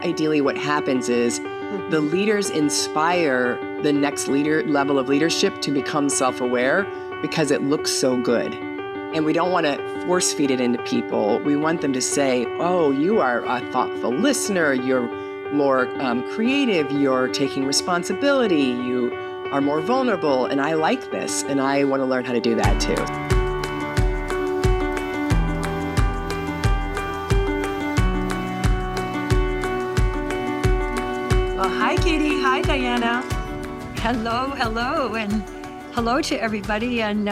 Ideally, what happens is the leaders inspire the next level of leadership to become self-aware because it looks so good. And we don't want to force feed it into people. We want them to say, oh, you are a thoughtful listener, you're more creative, you're taking responsibility, you are more vulnerable, and I like this, and I want to learn how to do that too. Well, hi, Katie. Hi, Diana. Hello, and hello to everybody, and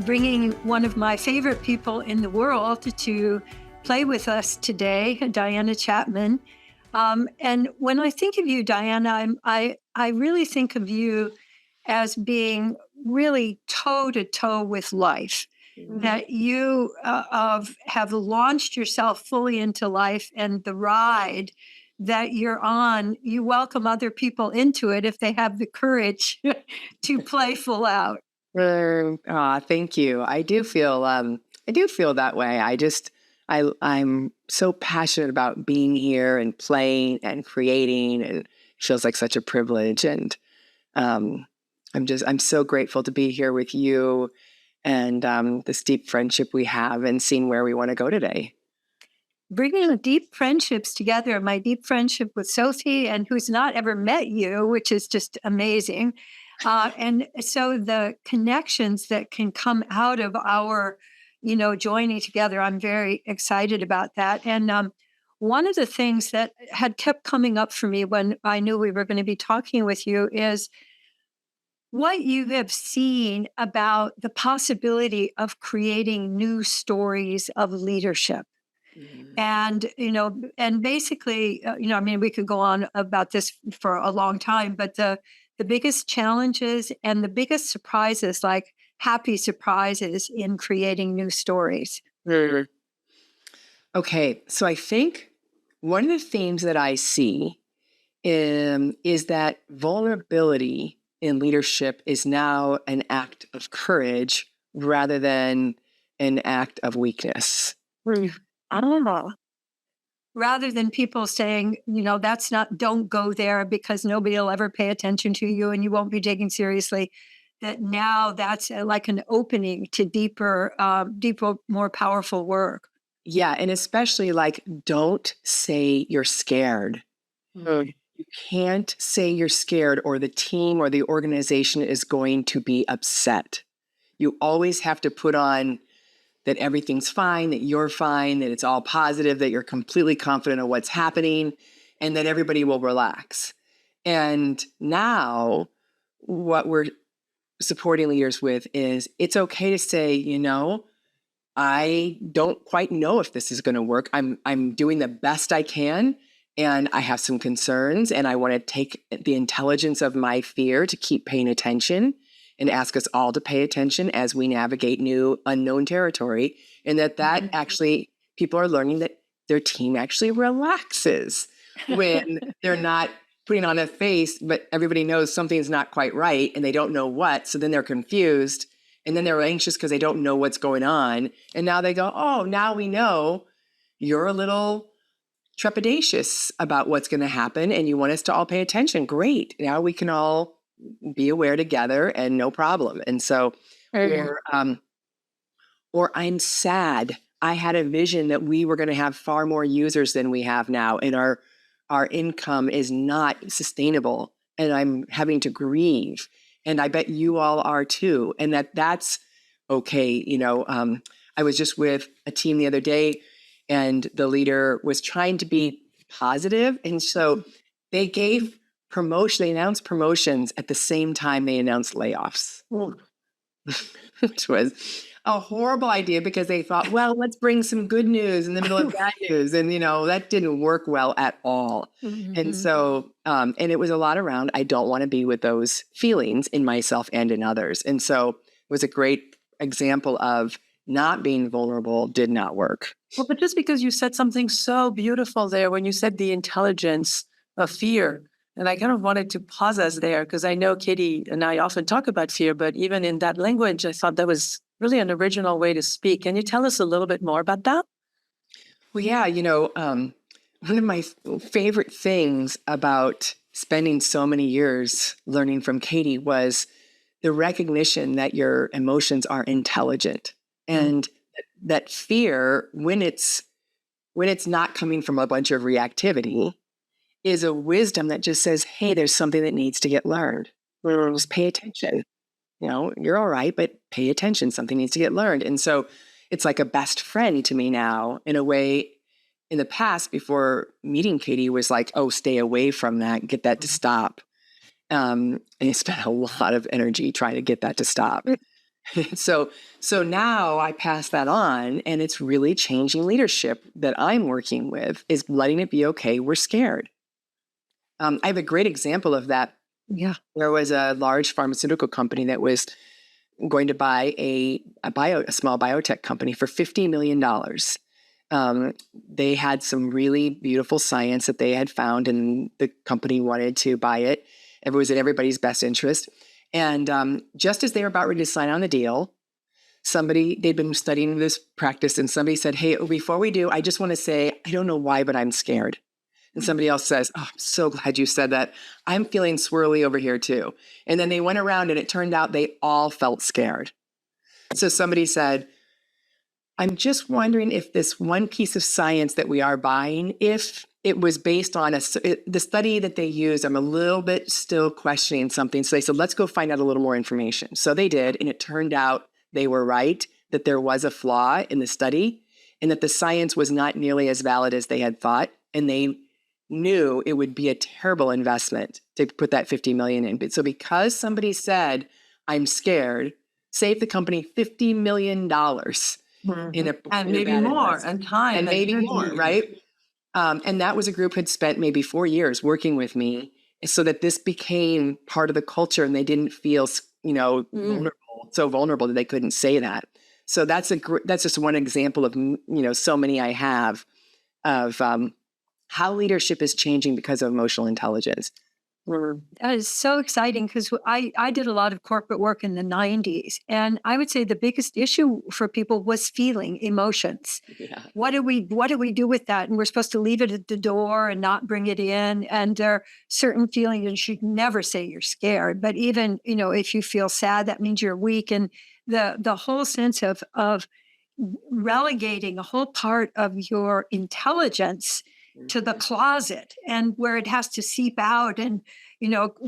bringing one of my favorite people in the world to play with us today, Diana Chapman. And when I think of you, Diana, I really think of you as being really toe-to-toe with life, that you have launched yourself fully into life, and the ride that you're on, you welcome other people into it if they have the courage to play full out. Thank you. I do feel that way. I'm so passionate about being here and playing and creating, and it feels like such a privilege. And I'm so grateful to be here with you and this deep friendship we have and seeing where we want to go today. Bringing deep friendships together, my deep friendship with Sophie, and who's not ever met you, which is just amazing. And so the connections that can come out of our, joining together, I'm very excited about that. And one of the things that had kept coming up for me when I knew we were going to be talking with you is what you have seen about the possibility of creating new stories of leadership. And, and basically, we could go on about this for a long time, but the biggest challenges and the biggest surprises, like happy surprises in creating new stories. Okay, so I think one of the themes that I see is that vulnerability in leadership is now an act of courage rather than an act of weakness. Rather than people saying, don't go there because nobody will ever pay attention to you and you won't be taken seriously, that now that's like an opening to deeper, more powerful work. Yeah, and especially don't say you're scared. You can't say you're scared or the team or the organization is going to be upset. You always have to put on that everything's fine, that you're fine, that it's all positive, that you're completely confident of what's happening, and that everybody will relax. And now what we're supporting leaders with is it's okay to say, I don't quite know if this is going to work. I'm doing the best I can, and I have some concerns, and I want to take the intelligence of my fear to keep paying attention and ask us all to pay attention as we navigate new unknown territory, and that actually people are learning that their team actually relaxes when they're not putting on a face, but everybody knows something's not quite right and they don't know what. So then they're confused and then they're anxious because they don't know what's going on. And now they go, oh, now we know you're a little trepidatious about what's going to happen and you want us to all pay attention. Great. Now we can all be aware together and no problem. And so, or I'm sad. I had a vision that we were going to have far more users than we have now, and our income is not sustainable, and I'm having to grieve, and I bet you all are too, and that's okay. I was just with a team the other day, and the leader was trying to be positive, and so they announced promotions at the same time they announced layoffs, which was a horrible idea because they thought, well, let's bring some good news in the middle of bad news. And, that didn't work well at all. And so, and it was a lot around, I don't want to be with those feelings in myself and in others. And so it was a great example of not being vulnerable did not work. Well, but just because you said something so beautiful there when you said the intelligence of fear, and I kind of wanted to pause us there because I know Katie and I often talk about fear, but even in that language, I thought that was really an original way to speak. Can you tell us a little bit more about that? Well, yeah, one of my favorite things about spending so many years learning from Katie was the recognition that your emotions are intelligent, and that fear, when it's not coming from a bunch of reactivity, is a wisdom that just says, hey, there's something that needs to get learned. Just pay attention. You're all right, but pay attention. Something needs to get learned. And so it's like a best friend to me now, in a way. In the past, before meeting Katie, was like, oh, stay away from that, get that to stop. And I spent a lot of energy trying to get that to stop. So now I pass that on, and it's really changing leadership that I'm working with, is letting it be okay. We're scared. I have a great example of that. Yeah. There was a large pharmaceutical company that was going to buy a small biotech company for $50 million. They had some really beautiful science that they had found, and the company wanted to buy it. It was in everybody's best interest. And just as they were about ready to sign on the deal, they'd been studying this practice, and somebody said, hey, before we do, I just want to say, I don't know why, but I'm scared. And somebody else says, oh, I'm so glad you said that. I'm feeling swirly over here too. And then they went around, and it turned out they all felt scared. So somebody said, I'm just wondering if this one piece of science that we are buying, if it was based on the study that they used, I'm a little bit still questioning something. So they said, let's go find out a little more information. So they did. And it turned out they were right, that there was a flaw in the study, and that the science was not nearly as valid as they had thought. And they knew it would be a terrible investment to put that $50 million in. But so because somebody said, I'm scared, saved the company $50 million. And maybe more, and time. And maybe more, right? And that was a group who had spent maybe 4 years working with me, so that this became part of the culture, and they didn't feel, vulnerable that they couldn't say that. So that's just one example of, so many I have of how leadership is changing because of emotional intelligence. That is so exciting, because I did a lot of corporate work in the 90s. And I would say the biggest issue for people was feeling emotions. Yeah. What do we do with that? And we're supposed to leave it at the door and not bring it in. And there are certain feelings, and you should never say you're scared. But even, if you feel sad, that means you're weak. And the whole sense of relegating a whole part of your intelligence to the closet, and where it has to seep out and,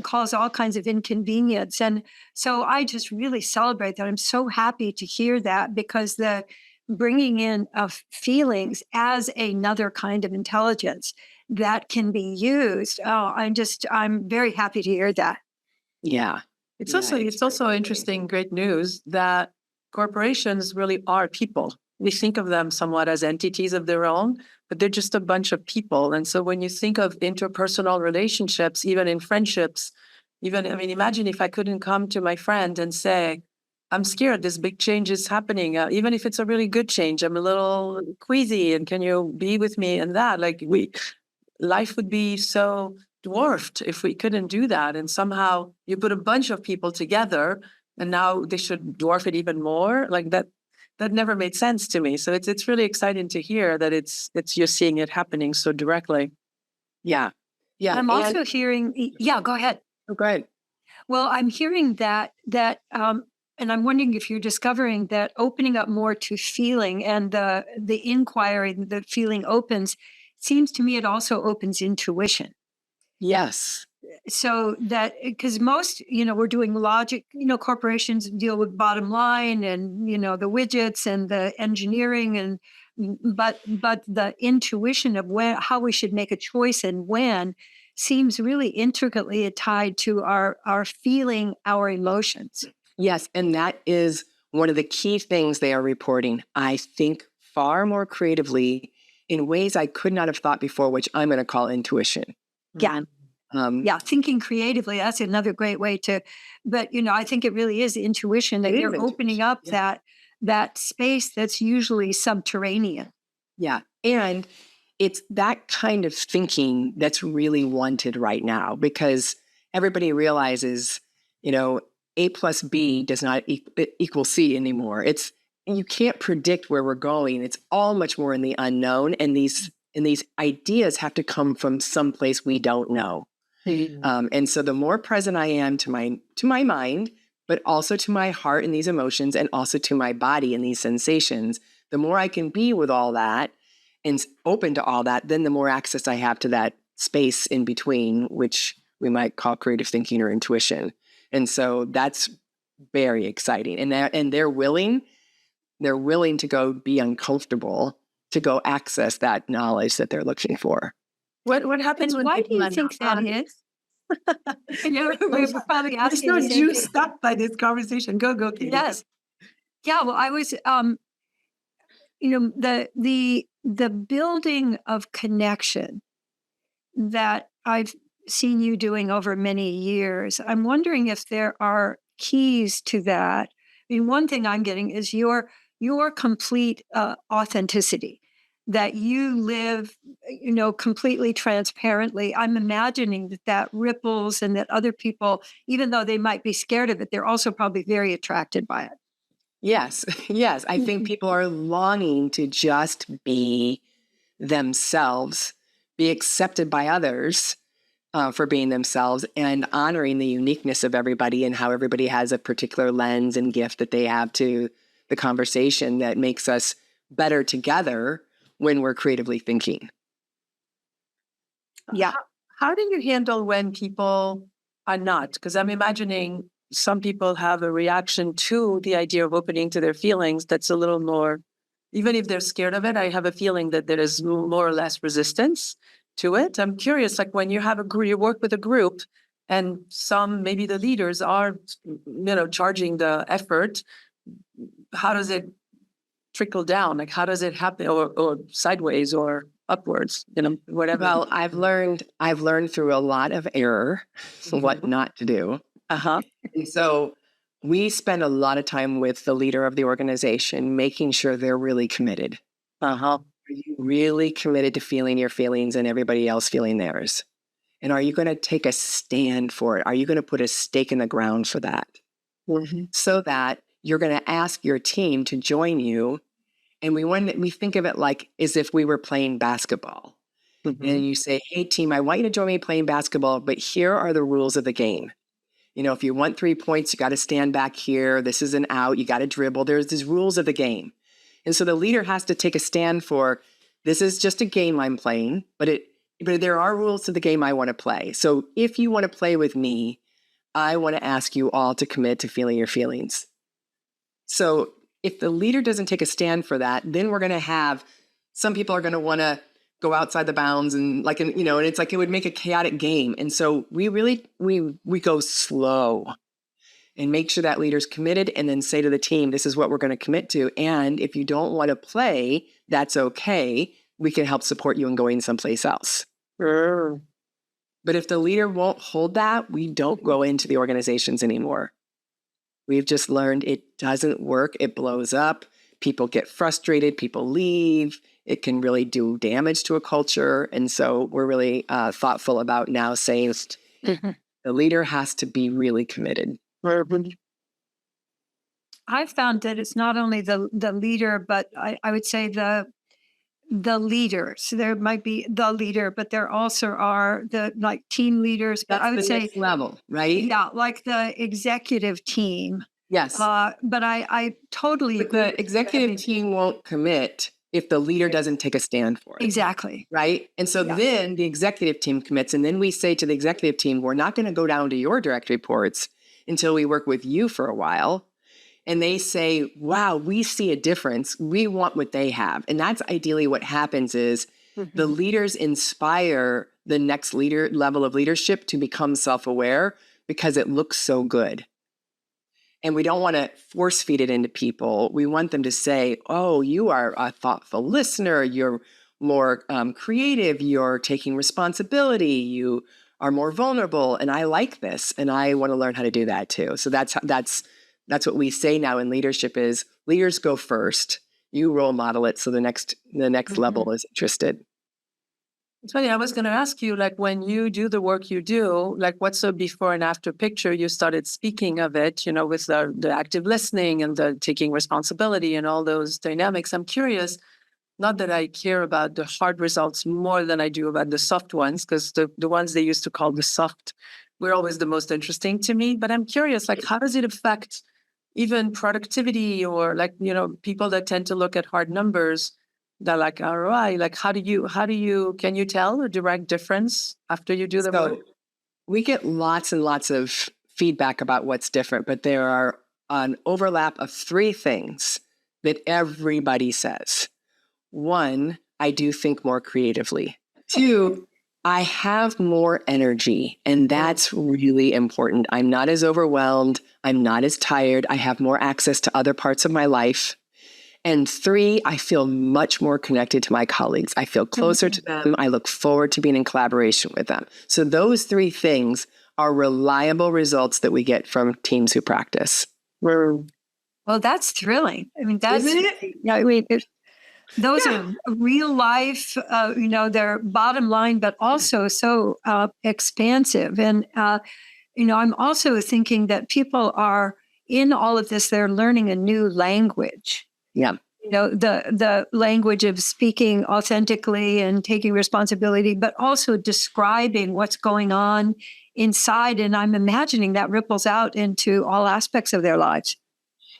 cause all kinds of inconvenience. And so I just really celebrate that. I'm so happy to hear that, because the bringing in of feelings as another kind of intelligence that can be used. Oh, I'm very happy to hear that. Yeah. It's also interesting, great news, that corporations really are people. We think of them somewhat as entities of their own, but they're just a bunch of people. And so when you think of interpersonal relationships, even in friendships, imagine if I couldn't come to my friend and say, I'm scared, this big change is happening. Even if it's a really good change, I'm a little queasy, and can you be with me? And that, life would be so dwarfed if we couldn't do that. And somehow you put a bunch of people together, and now they should dwarf it even more. Like that never made sense to me. So it's really exciting to hear that it's you're seeing it happening so directly. Yeah. Yeah. I'm also hearing, go ahead. Oh, go ahead. Well, I'm hearing that, and I'm wondering if you're discovering that opening up more to feeling, and the inquiry that feeling opens, seems to me it also opens intuition. Yes. So that, because most, we're doing logic, corporations deal with bottom line and, the widgets and the engineering, but the intuition of how we should make a choice and when seems really intricately tied to our feeling, our emotions. Yes. And that is one of the key things they are reporting. I think far more creatively in ways I could not have thought before, which I'm going to call intuition. Yeah. Thinking creatively, that's another great way but I think it really is intuition, that you're opening up that space that's usually subterranean. Yeah. And it's that kind of thinking that's really wanted right now, because everybody realizes, A plus B does not equal C anymore. You can't predict where we're going. It's all much more in the unknown. And these And these ideas have to come from someplace we don't know. And so the more present I am to my mind, but also to my heart and these emotions, and also to my body and these sensations, the more I can be with all that and open to all that, then the more access I have to that space in between, which we might call creative thinking or intuition. And so that's very exciting. And they're willing to go be uncomfortable to go access that knowledge that they're looking for. What happens when Why do people you are think not that is? We're probably I'm asking so the same thing. juiced up by this conversation. Go, Katie. Yes. Yeah. Well, I was, the building of connection that I've seen you doing over many years. I'm wondering if there are keys to that. I mean, one thing I'm getting is your complete authenticity, that you live, completely transparently. I'm imagining that ripples and that other people, even though they might be scared of it, they're also probably very attracted by it. Yes. Yes. I think people are longing to just be themselves, be accepted by others for being themselves, and honoring the uniqueness of everybody and how everybody has a particular lens and gift that they have to the conversation that makes us better together when we're creatively thinking. Yeah. How do you handle when people are not? Because I'm imagining some people have a reaction to the idea of opening to their feelings that's a little more, even if they're scared of it, I have a feeling that there is more or less resistance to it. I'm curious, like when you have you work with a group and maybe the leaders are, charging the effort, how does it trickle down? Like, how does it happen, or sideways or upwards, whatever? Well, I've learned through a lot of error what not to do. And so we spend a lot of time with the leader of the organization, making sure they're really committed. Are you really committed to feeling your feelings and everybody else feeling theirs? And are you going to take a stand for it? Are you going to put a stake in the ground for that? So that you're going to ask your team to join you. And we think of it like as if we were playing basketball. And you say, hey, team, I want you to join me playing basketball, but here are the rules of the game. If you want 3 points, you got to stand back here. This is an out. You got to dribble. There's these rules of the game. And so the leader has to take a stand for, this is just a game I'm playing, but there are rules to the game I want to play. So if you want to play with me, I want to ask you all to commit to feeling your feelings. So if the leader doesn't take a stand for that, then we're going to have, some people are going to want to go outside the bounds and and it's like it would make a chaotic game. And so we really, we go slow and make sure that leader's committed, and then say to the team, this is what we're going to commit to. And if you don't want to play, that's okay. We can help support you in going someplace else. But if the leader won't hold that, we don't go into the organizations anymore. We've just learned it doesn't work. It blows up. People get frustrated. People leave. It can really do damage to a culture. And so we're really thoughtful about now saying the leader has to be really committed. I've found that it's not only the leader, but I would say the leaders. There might be the leader, but there also are the team leaders. But That's I would the say next level, right? Yeah, like the executive team. Yes. But I totally But agree. the executive team won't commit if the leader doesn't take a stand for it. Exactly. Right? And so then the executive team commits, and then we say to the executive team, we're not going to go down to your direct reports until we work with you for a while. And they say, wow, we see a difference. We want what they have. And that's ideally what happens is the leaders inspire the next level of leadership to become self-aware because it looks so good. And we don't want to force feed it into people. We want them to say, oh, you are a thoughtful listener. You're more creative. You're taking responsibility. You are more vulnerable. And I like this. And I want to learn how to do that too. So that's what we say now in leadership is leaders go first. You role model it. So the next level is interested. It's funny, I was going to ask you, like, when you do the work you do, like, what's the before and after picture? You started speaking of it, with the active listening and the taking responsibility and all those dynamics. I'm curious, not that I care about the hard results more than I do about the soft ones, because the ones they used to call the soft were always the most interesting to me. But I'm curious, like, how does it affect even productivity, or like, people that tend to look at hard numbers, that like ROI, like can you tell a direct difference after you do the work? So we get lots and lots of feedback about what's different, but there are an overlap of three things that everybody says. One, I do think more creatively. Two, I have more energy, and that's really important. I'm not as overwhelmed. I'm not as tired. I have more access to other parts of my life. And three, I feel much more connected to my colleagues. I feel closer to them. I look forward to being in collaboration with them. So those three things are reliable results that we get from teams who practice. Well, that's thrilling. I mean, that's, Isn't it? yeah, those are real life, they're bottom line, but also so expansive. And, I'm also thinking that people are in all of this, they're learning a new language. Yeah. The language of speaking authentically and taking responsibility, but also describing what's going on inside. And I'm imagining that ripples out into all aspects of their lives.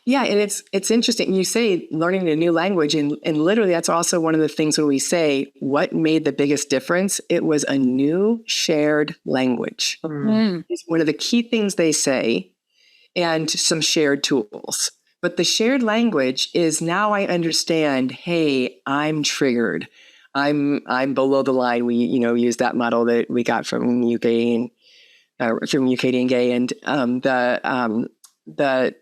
Yeah, and it's interesting. You say learning a new language, and literally that's also one of the things when we say what made the biggest difference. It was a new shared language. It's one of the key things they say, and some shared tools. But the shared language is, now I understand, hey, I'm triggered. I'm below the line. We use that model that we got from UK and from UKD and Gay, and the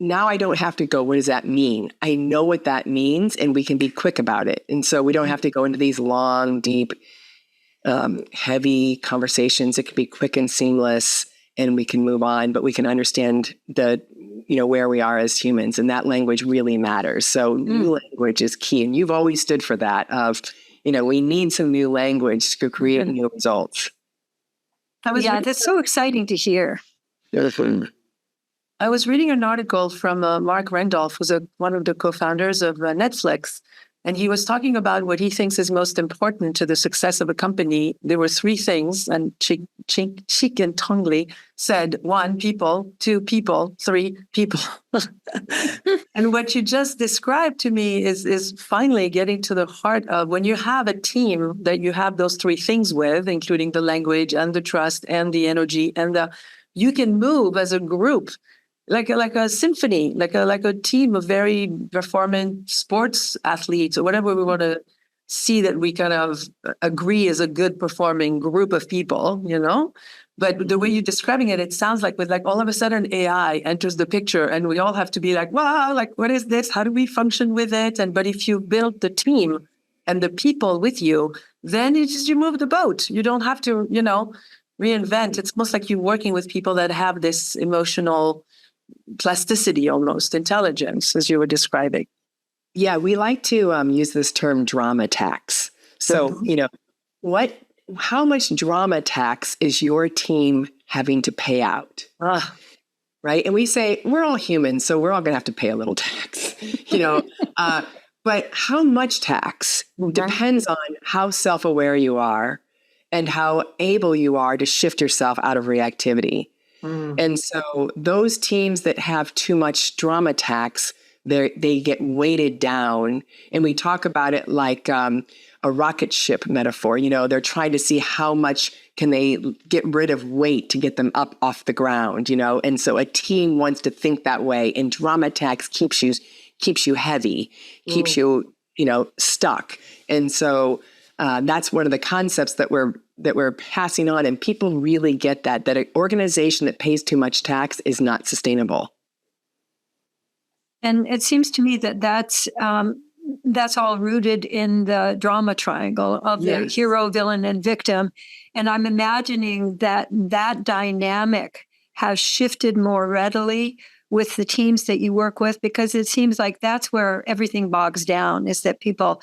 now I don't have to go, what does that mean? I know what that means, and we can be quick about it. And so we don't have to go into these long, deep, heavy conversations. It can be quick and seamless, and we can move on, but we can understand where we are as humans, and that language really matters. So new language is key. And you've always stood for that of, we need some new language to create new results. That's so exciting to hear. I was reading an article from Mark Randolph, who's one of the co-founders of Netflix, and he was talking about what he thinks is most important to the success of a company. There were three things, and Chik and Tongli said, 1, people; 2, people; 3, people. And what you just described to me is finally getting to the heart of, when you have a team that you have those three things with, including the language and the trust and the energy, and you can move as a group. Like a symphony, like a team of very performant sports athletes, or whatever we want to see that we kind of agree is a good performing group of people, But the way you're describing it, it sounds like with all of a sudden AI enters the picture, and we all have to be like, wow, like, what is this? How do we function with it? But if you build the team and the people with you, then you move the boat. You don't have to, reinvent. It's almost like you're working with people that have this emotional plasticity, almost intelligence, as you were describing. Yeah, we like to use this term drama tax. So, how much drama tax is your team having to pay out? Right? And we say, we're all humans, so we're all going to have to pay a little tax, but how much tax depends on how self-aware you are and how able you are to shift yourself out of reactivity. And so those teams that have too much drama tax, they get weighted down. And we talk about it like a rocket ship metaphor. They're trying to see how much can they get rid of weight to get them up off the ground, And so a team wants to think that way. And drama tax keeps you heavy, keeps you, stuck. And so that's one of the concepts that we're passing on, and people really get that an organization that pays too much tax is not sustainable. And it seems to me that that's all rooted in the drama triangle of the hero, villain, and victim. And I'm imagining that dynamic has shifted more readily with the teams that you work with, because it seems like that's where everything bogs down, is that people,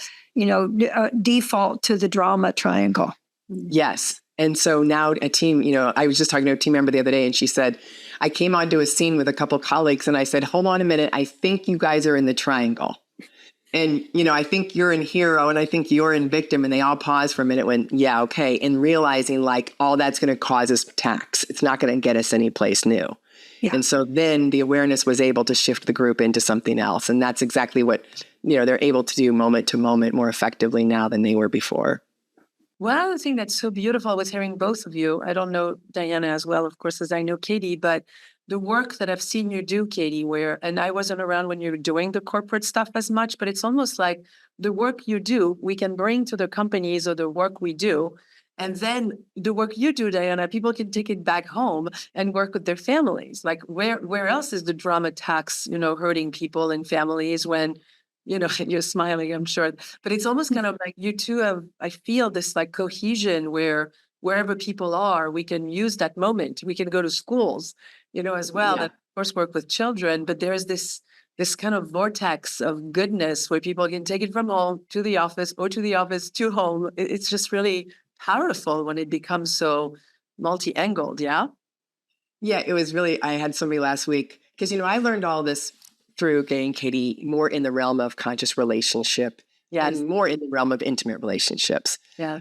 default to the drama triangle. Yes. And so now a team, I was just talking to a team member the other day, and she said, I came onto a scene with a couple colleagues, and I said, hold on a minute, I think you guys are in the triangle. And, I think you're in hero and I think you're in victim. And they all pause for a minute when, yeah, okay. And realizing like all that's going to cause is tax. It's not going to get us anyplace new. Yeah. And so then the awareness was able to shift the group into something else. And that's exactly what, they're able to do moment to moment more effectively now than they were before. One other thing that's so beautiful was hearing both of you. I don't know Diana as well, of course, as I know Katie, but the work that I've seen you do, Katie, and I wasn't around when you were doing the corporate stuff as much, but it's almost like the work you do, we can bring to the companies or the work we do. And then the work you do, Diana, people can take it back home and work with their families. Like where else is the drama tax, hurting people and families when, you're smiling, I'm sure. But it's almost kind of like you two have, I feel this like cohesion where wherever people are, we can use that moment. We can go to schools, as well, Yeah. that of course work with children, but there's this kind of vortex of goodness where people can take it from home to the office or to the office to home. It's just really powerful when it becomes so multi-angled. Yeah. Yeah, it was really, I had somebody last week, because, I learned all this through Gay and Katie more in the realm of conscious relationship Yes. and more in the realm of intimate relationships. Yeah.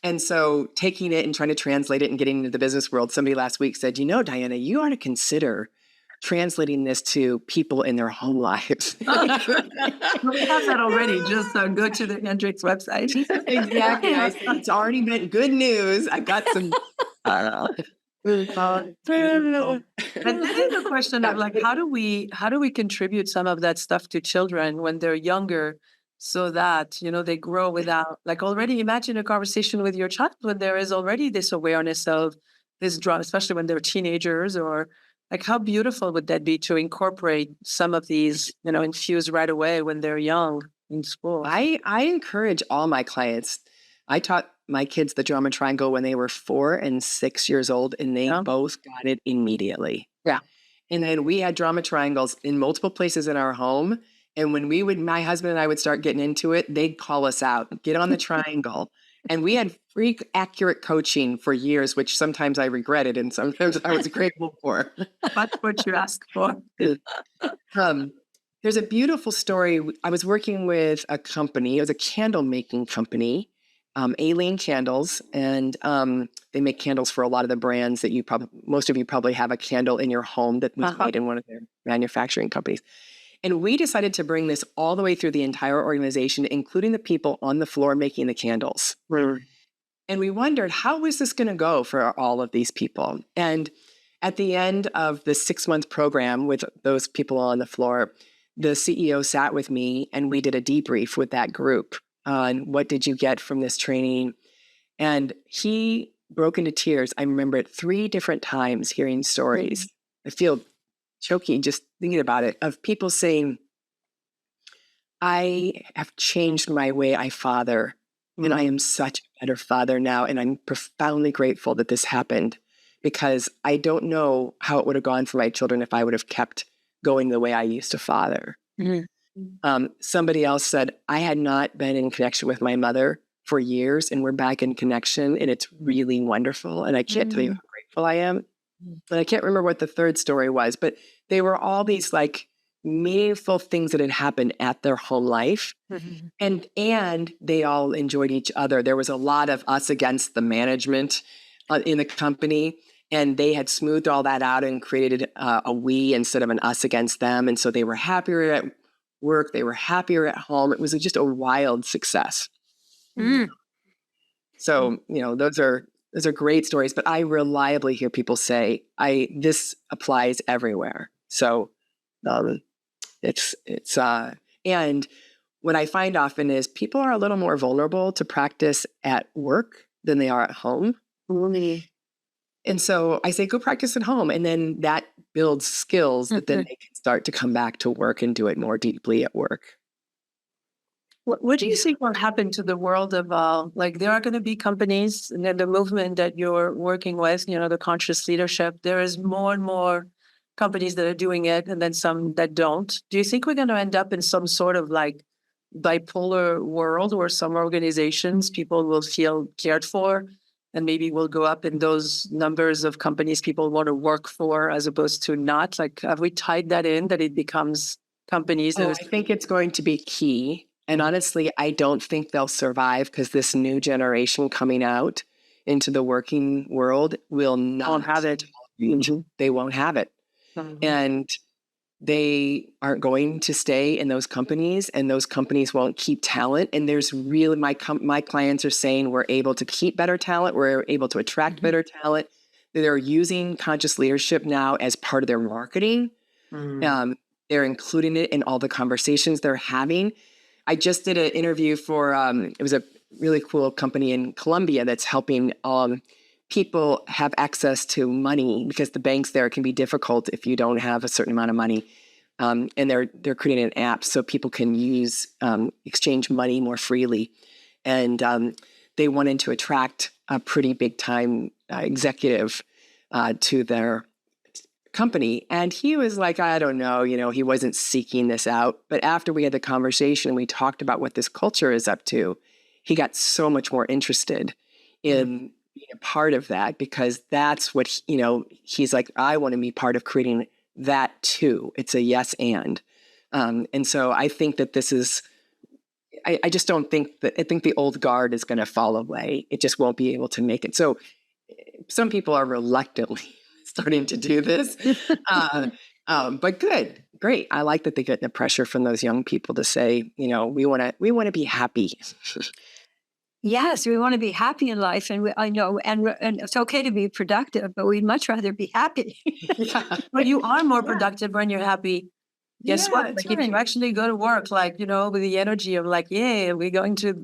And so taking it and trying to translate it and getting into the business world, somebody last week said, Diana, you ought to consider translating this to people in their home lives. We have that already. Just go to the Hendrix website. Exactly. I said, it's already been good news. I got some. And that is a question of like, how do we contribute some of that stuff to children when they're younger so that, they grow without like already imagine a conversation with your child when there is already this awareness of this drama, especially when they're teenagers or like how beautiful would that be to incorporate some of these, infuse right away when they're young in school? I encourage all my clients. I taught my kids the drama triangle when they were 4 and 6 years old, and they both got it immediately. Yeah. And then we had drama triangles in multiple places in our home. And when my husband and I would start getting into it, they'd call us out, get on the triangle. And we had free accurate coaching for years, which sometimes I regretted and sometimes I was grateful for. That's what you asked for. There's a beautiful story. I was working with a company. It was a candle making company, Alien Candles, and they make candles for a lot of the brands that most of you probably have a candle in your home that was made in one of their manufacturing companies. And we decided to bring this all the way through the entire organization, including the people on the floor making the candles. And we wondered, how is this going to go for all of these people? And at the end of the 6-month program with those people on the floor, the CEO sat with me and we did a debrief with that group on what did you get from this training? And he broke into tears. I remember it 3 different times hearing stories. I feel choky just thinking about it, of people saying, I have changed my way I father, and I am such a better father now. And I'm profoundly grateful that this happened because I don't know how it would have gone for my children if I would have kept going the way I used to father. Somebody else said, I had not been in connection with my mother for years, and we're back in connection, and it's really wonderful. And I can't tell you how grateful I am. And I can't remember what the third story was, but they were all these like meaningful things that had happened at their home life. And they all enjoyed each other. There was a lot of us against the management in the company. And they had smoothed all that out and created a we instead of an us against them. And so they were happier at work. They were happier at home. It was just a wild success. So, those are great stories, but I reliably hear people say, this applies everywhere. So and what I find often is people are a little more vulnerable to practice at work than they are at home. And so I say, go practice at home. And then that builds skills that then they can start to come back to work and do it more deeply at work. What do you think will happen to the world of, there are going to be companies and then the movement that you're working with, the conscious leadership, there is more and more companies that are doing it and then some that don't. Do you think we're going to end up in some sort of like bipolar world where some organizations, people will feel cared for and maybe will go up in those numbers of companies people want to work for as opposed to not? Like, have we tied that in that it becomes companies. Oh, I think it's going to be key. And honestly, I don't think they'll survive because this new generation coming out into the working world will not won't have it. They won't have it. And they aren't going to stay in those companies, and those companies won't keep talent. And there's really, my clients are saying we're able to keep better talent. We're able to attract better talent. They're using conscious leadership now as part of their marketing. They're including it in all the conversations they're having. I just did an interview for, it was a really cool company in Colombia that's helping people have access to money, because the banks there can be difficult if you don't have a certain amount of money. And they're creating an app so people can use exchange money more freely. And they wanted to attract a pretty big time executive to their company. And he was like, I don't know, he wasn't seeking this out. But after we had the conversation and we talked about what this culture is up to, he got so much more interested in being a part of that, because that's what, he's like, I want to be part of creating that too. It's a yes and. And so I think that this is, I just don't think that, I think the old guard is going to fall away. It just won't be able to make it. So some people are reluctantly starting to do this. But good, great. I like that they get the pressure from those young people to say, we want to be happy. Yes, we want to be happy in life, and I know, and it's okay to be productive, but we'd much rather be happy. But you are more productive when you're happy. Guess what? Like, if you actually go to work, with the energy of yeah, we're going to,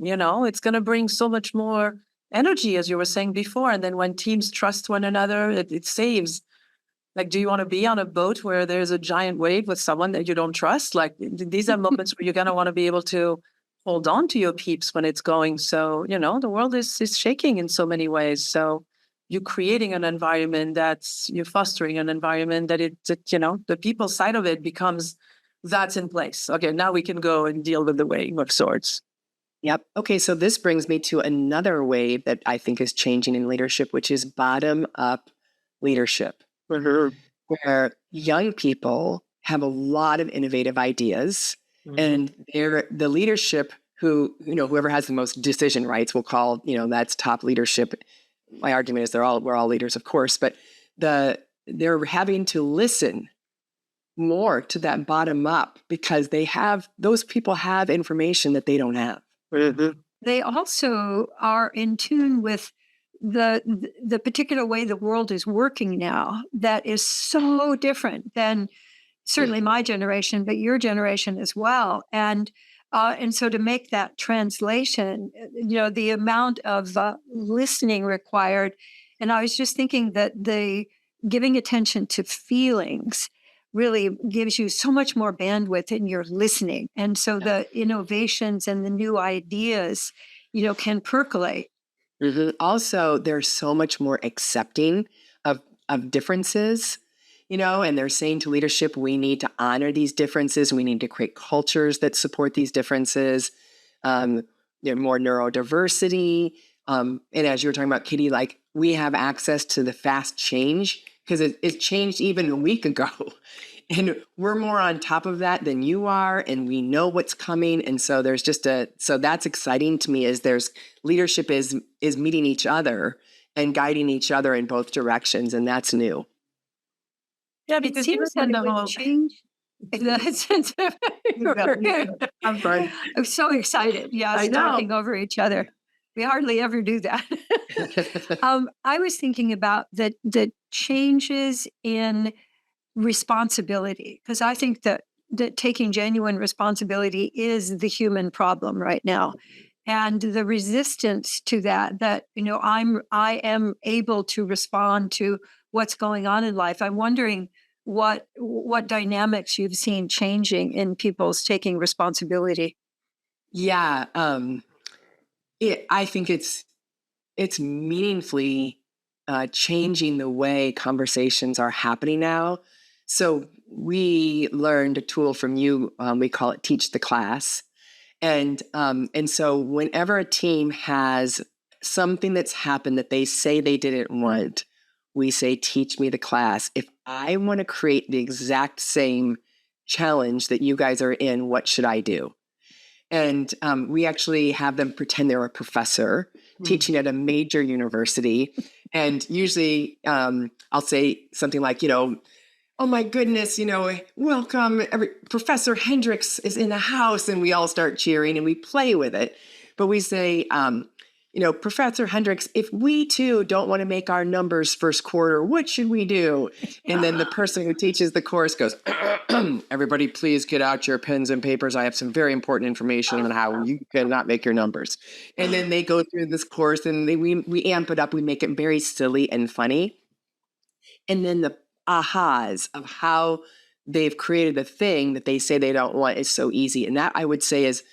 it's going to bring so much more energy, as you were saying before. And then when teams trust one another, it saves. Like, do you want to be on a boat where there's a giant wave with someone that you don't trust? Like, these are moments where you're going to want to be able to hold on to your peeps when it's going. So, the world is shaking in so many ways. So you're creating an environment you're fostering an environment that the people side of it becomes, that's in place. Okay, now we can go and deal with the weighing of swords. Yep. Okay, so this brings me to another way that I think is changing in leadership, which is bottom-up leadership, where young people have a lot of innovative ideas, and they're the leadership whoever has the most decision rights, we'll call, that's top leadership. My argument is we're all leaders, of course, but they're having to listen more to that bottom up, because those people have information that they don't have. They also are in tune with the particular way the world is working now, that is so different than certainly my generation, but your generation as well. And so to make that translation, the amount of listening required. And I was just thinking that the giving attention to feelings really gives you so much more bandwidth in your listening. And so the innovations and the new ideas, can percolate. Also, they're so much more accepting of differences, and they're saying to leadership, we need to honor these differences. We need to create cultures that support these differences. They're more neurodiversity. And as you were talking about, Kitty, like, we have access to the fast change, because it changed even a week ago. And we're more on top of that than you are, and we know what's coming. And so there's so that's exciting to me, is there's leadership is meeting each other and guiding each other in both directions, and that's new. Yeah, because it seems that it would change. I'm sorry. I'm so excited. Yeah, talking over each other. We hardly ever do that. I was thinking about the changes in responsibility, because I think that taking genuine responsibility is the human problem right now. And the resistance to that I am able to respond to what's going on in life. I'm wondering what dynamics you've seen changing in people's taking responsibility. Yeah, I think it's meaningfully changing the way conversations are happening now. So we learned a tool from you. We call it Teach the Class. And so whenever a team has something that's happened that they say they didn't want, we say, teach me the class. If I want to create the exact same challenge that you guys are in. What should I do? And we actually have them pretend they're a professor teaching at a major university. And usually I'll say something like, oh my goodness, welcome. Professor Hendricks is in the house, and we all start cheering and we play with it. But we say, Professor Hendricks, if we too don't want to make our numbers first quarter, what should we do? And then the person who teaches the course goes, everybody, please get out your pens and papers. I have some very important information on how you cannot make your numbers. And then they go through this course, and we amp it up. We make it very silly and funny. And then the ahas of how they've created the thing that they say they don't want is so easy. And that, I would say, is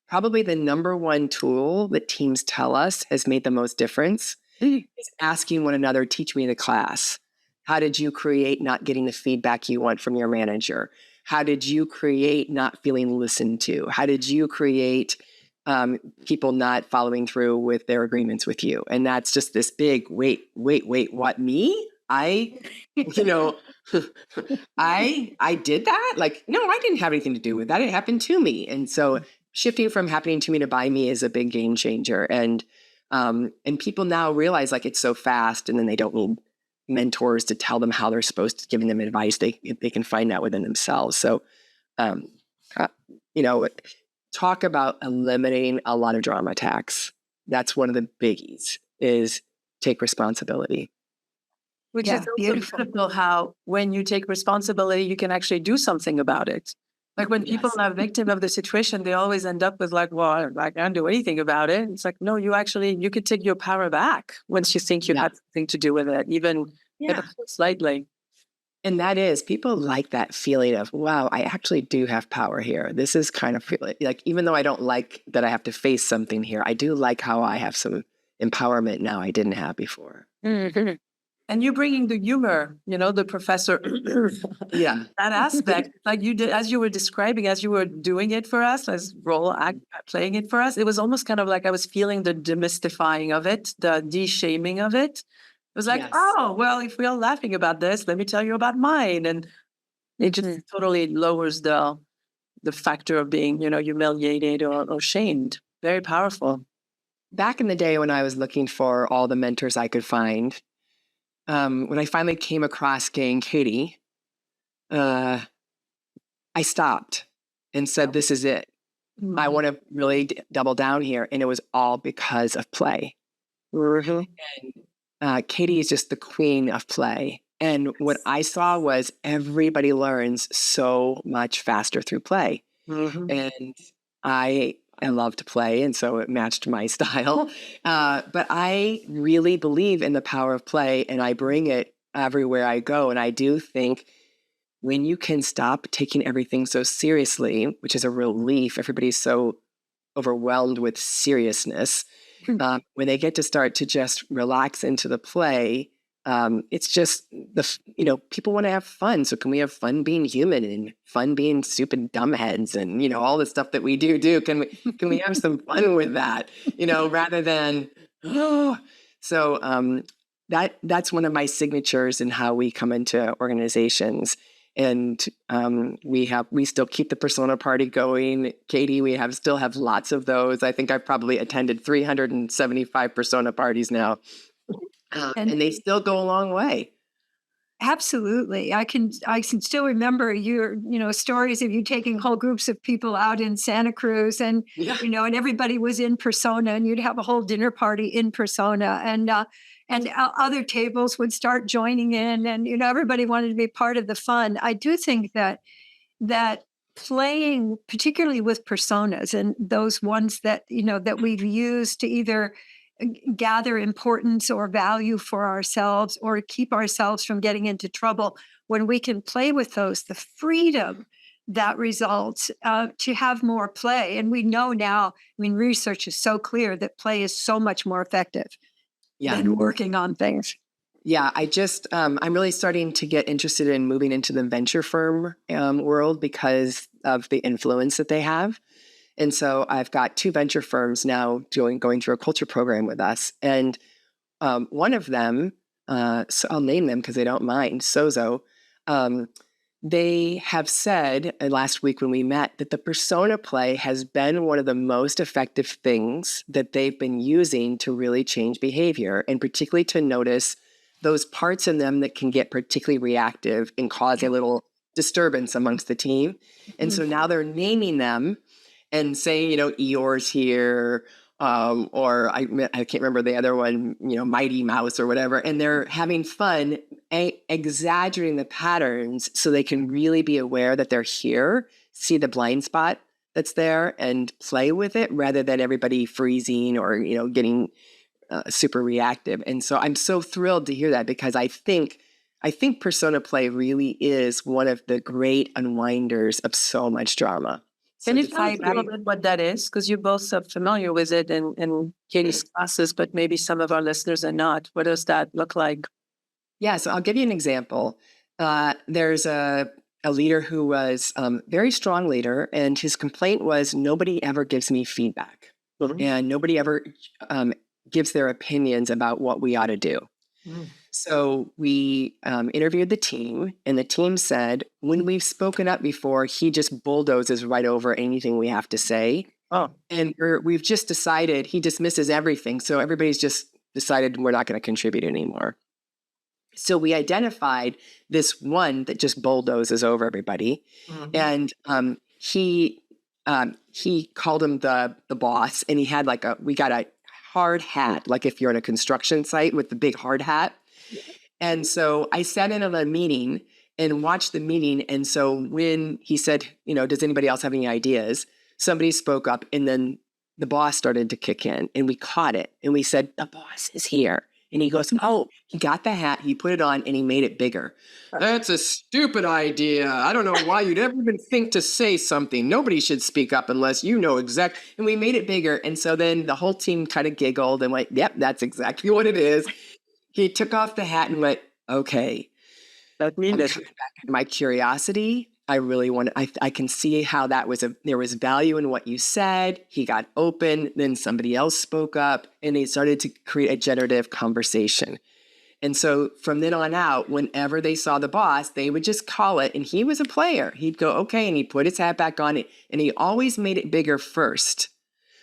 probably the number one tool that teams tell us has made the most difference is asking one another, teach me the class. How did you create not getting the feedback you want from your manager? How did you create not feeling listened to? How did you create people not following through with their agreements with you? And that's just this big, wait, what, me? I did that? Like, no, I didn't have anything to do with that. It happened to me. And so shifting from happening to me to by me is a big game changer. And people now realize like it's so fast, and then they don't need mentors to tell them how they're supposed to, giving them advice. They can find that within themselves. So, talk about eliminating a lot of drama attacks. That's one of the biggies, is take responsibility. Which is also beautiful how when you take responsibility, you can actually do something about it. Like when people are victim of the situation, they always end up with like, well, I can't do anything about it. It's like, no, you could take your power back once you think you had something to do with it, even slightly. And that is, people like that feeling of, wow, I actually do have power here. This is kind of like, even though I don't like that I have to face something here, I do like how I have some empowerment now I didn't have before. Mm-hmm. And you bringing the humor, the professor, that aspect, like you did, as you were describing, as you were doing it for us, as playing it for us, it was almost kind of like I was feeling the demystifying of it, the de-shaming of it. It was like, oh, well, if we're laughing about this, let me tell you about mine. And it just totally lowers the factor of being, humiliated or shamed. Very powerful. Back in the day when I was looking for all the mentors I could find, when I finally came across Gay and Katie, I stopped and said, this is it. Mm-hmm. I want to really double down here. And it was all because of play. Mm-hmm. And Katie is just the queen of play. And what I saw was everybody learns so much faster through play. Mm-hmm. And I love to play, and so it matched my style. But I really believe in the power of play, and I bring it everywhere I go. And I do think when you can stop taking everything so seriously, which is a relief, everybody's so overwhelmed with seriousness. When they get to start to just relax into the play, it's just people want to have fun. So can we have fun being human and fun being stupid dumbheads and, all the stuff that we do? Can we have some fun with that, rather than, So that's one of my signatures in how we come into organizations. And we still keep the persona party going. Katie, we still have lots of those. I think I've probably attended 375 persona parties now. And they still go a long way. Absolutely. I can still remember your, stories of you taking whole groups of people out in Santa Cruz and, and everybody was in persona, and you'd have a whole dinner party in persona, and other tables would start joining in, and, everybody wanted to be part of the fun. I do think that playing, particularly with personas and those ones that, that we've used to either gather importance or value for ourselves or keep ourselves from getting into trouble, when we can play with those, the freedom that results to have more play. And we know now, research is so clear that play is so much more effective than working on things. Yeah, I'm really starting to get interested in moving into the venture firm world because of the influence that they have. And so I've got 2 venture firms now going through a culture program with us. And one of them, so I'll name them because they don't mind, Sozo, they have said last week when we met that the persona play has been one of the most effective things that they've been using to really change behavior, and particularly to notice those parts in them that can get particularly reactive and cause a little disturbance amongst the team. And so now they're naming them and saying, Eeyore's here, or I can't remember the other one, Mighty Mouse or whatever. And they're having fun exaggerating the patterns so they can really be aware that they're here, see the blind spot that's there and play with it rather than everybody freezing or, getting super reactive. And so I'm so thrilled to hear that, because I think persona play really is one of the great unwinders of so much drama. Can you tell us a little bit what that is? Because you're both familiar with it in Katie's classes, but maybe some of our listeners are not. What does that look like? Yeah, so I'll give you an example. There's a leader who was a very strong leader, and his complaint was nobody ever gives me feedback, and nobody ever gives their opinions about what we ought to do. So we interviewed the team, and the team said, when we've spoken up before, he just bulldozes right over anything we have to say. Oh. And we've just decided he dismisses everything. So everybody's just decided we're not going to contribute anymore. So we identified this one that just bulldozes over everybody. And he called him the boss, and he had we got a hard hat, like if you're in a construction site with the big hard hat. And so I sat in on a meeting and watched the meeting. And so when he said, does anybody else have any ideas? Somebody spoke up, and then the boss started to kick in, and we caught it. And we said, the boss is here. And he goes, oh, he got the hat, he put it on, and he made it bigger. That's a stupid idea. I don't know why you'd ever even think to say something. Nobody should speak up unless you know exact. And we made it bigger. And so then the whole team kind of giggled and went, yep, that's exactly what it is. He took off the hat and went, okay. That means back to my curiosity. I really want to, I can see how there was value in what you said. He got open, then somebody else spoke up, and they started to create a generative conversation. And so from then on out, whenever they saw the boss, they would just call it, and he was a player. He'd go, okay, and he put his hat back on, and he always made it bigger first.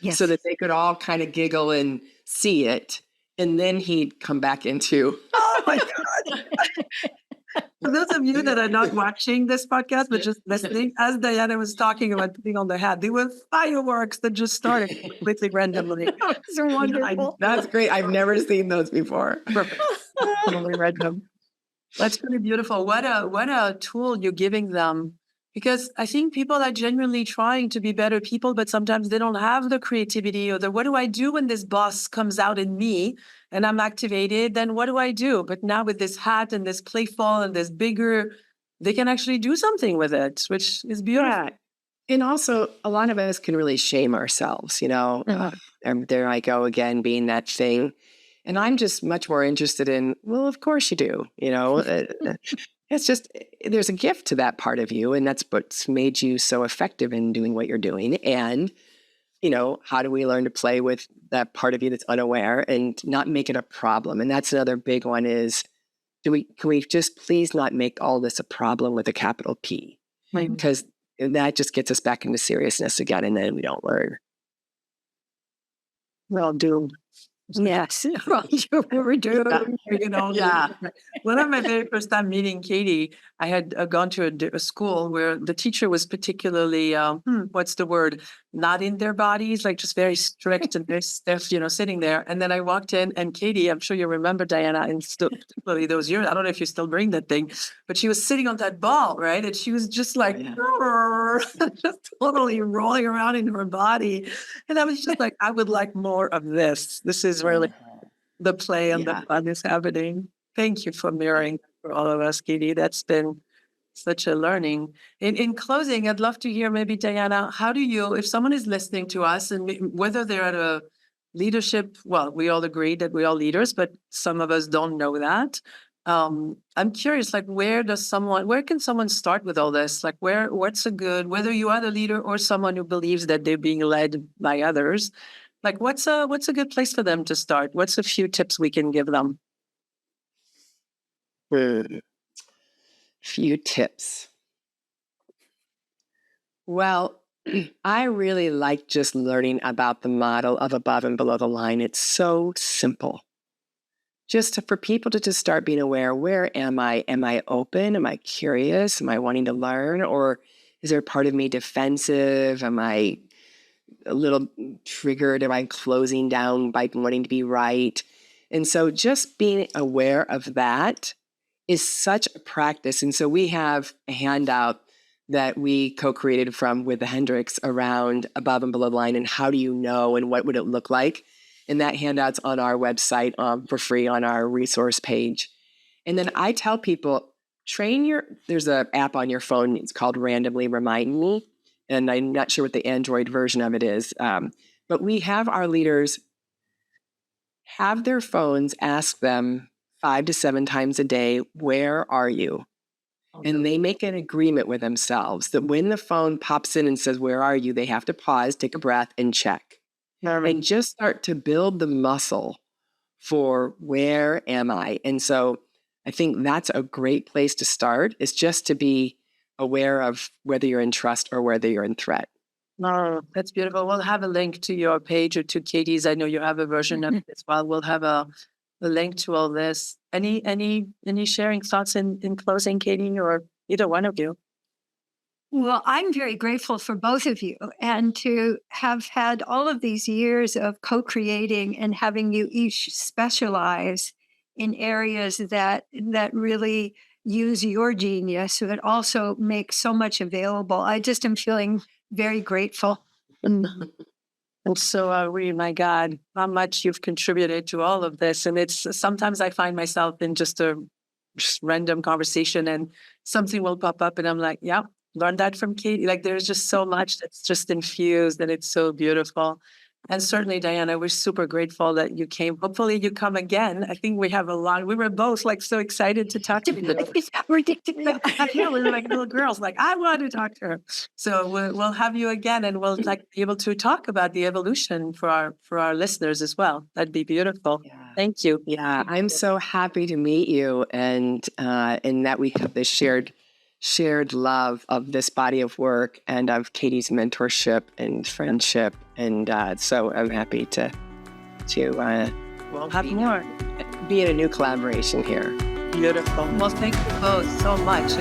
Yes. So that they could all kind of giggle and see it. And then he'd come back into, oh my God. For those of you that are not watching this podcast, but just listening, as Diana was talking about putting on the hat, there were fireworks that just started completely randomly. That was wonderful. That's great. I've never seen those before. Perfect. Totally random. That's really beautiful. What a tool you're giving them. Because I think people are genuinely trying to be better people, but sometimes they don't have the creativity or what do I do when this boss comes out in me and I'm activated? Then what do I do? But now with this hat and this playful and this bigger, they can actually do something with it, which is beautiful. Yeah. And also, a lot of us can really shame ourselves, and there I go again, being that thing. And I'm just much more interested in, well, of course you do, It's just, there's a gift to that part of you, and that's what's made you so effective in doing what you're doing. And, how do we learn to play with that part of you that's unaware and not make it a problem? And that's another big one is, can we just please not make all this a problem with a capital P? Right. Because that just gets us back into seriousness again, and then we don't learn. Well, doomed. Yes, we're doing. Yeah. One of my very first time meeting Katie, I had gone to a school where the teacher was particularly, what's the word? Not in their bodies, like just very strict and very stiff, sitting there. And then I walked in, and Katie, I'm sure you remember Diana, and still particularly those years. I don't know if you still bring that thing, but she was sitting on that ball, right? And she was just like, just totally rolling around in her body. And I was just like, I would like more of this. This is really the play and the fun is happening. Thank you for mirroring for all of us, Katie. That's been such a learning. In closing, I'd love to hear maybe, Diana, how do you, if someone is listening to us and whether they're at a leadership, well, we all agree that we're all leaders, but some of us don't know that. I'm curious, where can someone start with all this? What's a good, whether you are the leader or someone who believes that they're being led by others, what's a good place for them to start? What's a few tips we can give them? Few tips. Well, I really like just learning about the model of above and below the line. It's so simple. For people to just start being aware, where am I? Am I open? Am I curious? Am I wanting to learn? Or is there part of me defensive? Am I a little triggered? Am I closing down by wanting to be right? And so just being aware of that is such a practice. And so we have a handout that we co-created from with the Hendricks around above and below the line and how do you know and what would it look like. And that handout's on our website for free on our resource page. And then I tell people, there's an app on your phone, it's called Randomly Remind Me. And I'm not sure what the Android version of it is. But we have our leaders have their phones ask them 5 to 7 times a day, where are you? And they make an agreement with themselves that when the phone pops in and says, where are you? They have to pause, take a breath, and check. And just start to build the muscle for where am I? And so I think that's a great place to start, is just to be aware of whether you're in trust or whether you're in threat. No, that's beautiful. We'll have a link to your page or to Katie's. I know you have a version of it as well. We'll have a link to all this. Any sharing thoughts in closing, Katie, or either one of you? Well, I'm very grateful for both of you and to have had all of these years of co-creating and having you each specialize in areas that really use your genius, but also make so much available. I just am feeling very grateful. And so are we. My God, how much you've contributed to all of this. And it's sometimes I find myself in just random conversation and something will pop up and I'm like, yeah, learned that from Katie. Like there's just so much that's just infused and it's so beautiful. And certainly, Diana, we're super grateful that you came. Hopefully you come again. I think we have a lot. We were both like so excited to talk to you. Ridiculous. We were like little girls, like, I want to talk to her. So we'll have you again and we'll like be able to talk about the evolution for our listeners as well. That'd be beautiful. Yeah. Thank you. Yeah, I'm so happy to meet you and that we have this shared love of this body of work and of Katie's mentorship and friendship. And so I'm happy to We'll have more. be in a new collaboration here. Beautiful. Well, thank you both so much.